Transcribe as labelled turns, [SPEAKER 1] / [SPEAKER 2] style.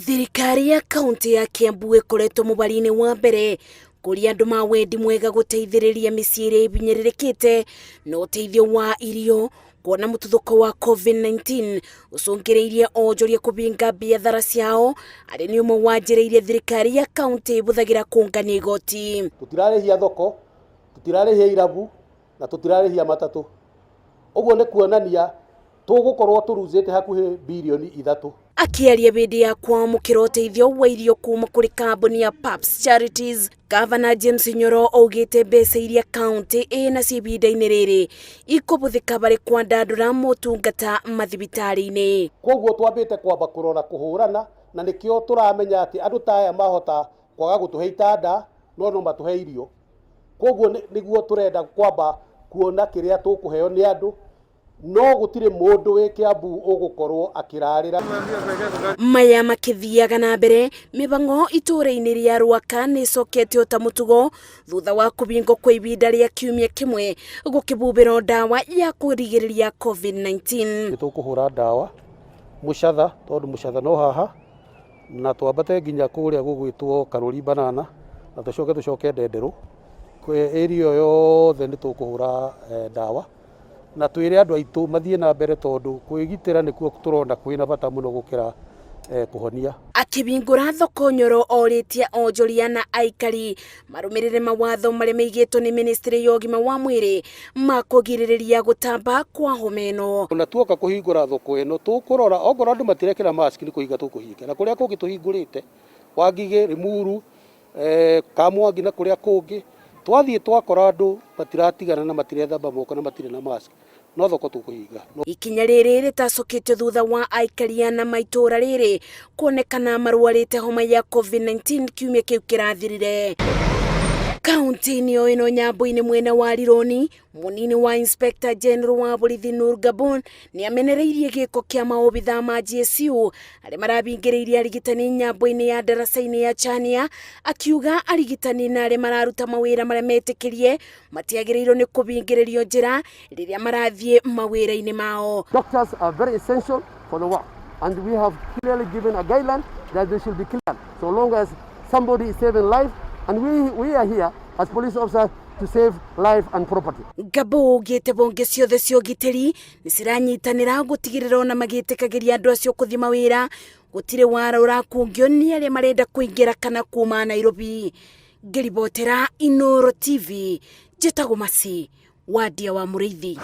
[SPEAKER 1] Thirikari ya kaunti ya Kiambu ikoretwo mubari-ini wa mbere kuri andu ma wendi mwega guteithiriria micii iria ibinyiririkite na uteithio wa irio kuona mututhuko wa COVID-19 ucungiriirie onjoria kubinga biathara ciao ari ni umwe wanjiriirie thirikari ya kaunti ibuthagira kungania igoti.
[SPEAKER 2] Tutirarihia thoko, tutirarihia irabu na tutirarihia matatu. Uguo ni kuonania tugukorwo turuzite hakuhi bilioni 3.
[SPEAKER 1] Akiaria bidi ya kwamukira uteithio wa irio kuma kuri kambuni ya Paps Charities, Governor James Nyoro augite mbeca iria kaunti ina cibinda-ini riri ikubuthika bari kwandandura motungata mathibitari-ini.
[SPEAKER 2] Koguo twambite kwamba kurora kuhurana na nikio turamenya ati andu ta aya mahota kwaga gutuhe itanda no matuhe irio. Koguo niguo turenda kwamba kuona kiria tukuheo ni andu no gutire mundu wi Kiambu ugukorwo akirarira.
[SPEAKER 1] Maya makithiaga na mbere mibango itura-ini ria Rwaka ni coketio ta mutugo thutha wa kubingo kwa ibinda ria kiumia kimwe gukibubira dawa ya kurigiriria COVID-19.
[SPEAKER 2] Nitukuhura dawa mucatha tondu mucatha no haha na twambate nginya kuria gugwitwo Karuri banana na tucoke ndenderu kwe irio yothe nitukuhura dawa na twire andu aitu mathie na mbere tondu kwigitira nikuo turona kwina bata muno gukira kuhonia.
[SPEAKER 1] Akibingura thoko Nyoro oritia onjoria na aikari marumirire mawatho maria meigitwo ni ministry ya ugima wa mwiri makugiririria gutamba kwa homeno.
[SPEAKER 2] Na tuoka kuhingura thoko eno tukurora ongoro andu matirekera mask ni kuhinga tukuhinga na kuria kungi tuhingurite Wangige Rimuru Kamwangi na kuria kungi twathie twakora andu matiratigana na matirethamba moko na matire na mask no thoko tukuhinga.
[SPEAKER 1] Ikinya riri ritacukitio thutha wa aikaria na maitura riri kuonekana marwarite homa ya COVID-19 kiumia kiu kirathirire. Kaunti niyo ino Nyambu-ini mwena wa Rironi, munini wa Inspector General wa borithi Nur Gabon ni amenereirie giko kia maobitha ma GSU ari marabingiriirie arigitani Nyambu-ini ya daraca-ini ya Chania, akiuga arigitani na ari mararuta mawira maria metikirie matiagiriirwo ni kubingiririo njira riria marathie mawira-ini mao.
[SPEAKER 3] Doctors are very essential for the work and we have clearly given a guideline that they should be cleared so long as somebody is saving life. And we are here as police officers to save life and property.
[SPEAKER 1] Gabo gite bonge ciothe cio gitiri ni ciranyitanira gutigirira ona magitikagiria andu acio kuthi mawira gutire wara urakungio ni aria marenda kuingira kana kuma Nairobi. Ngiribotera Inoro TV, Jetago Masi, Wadia wa Muriithi.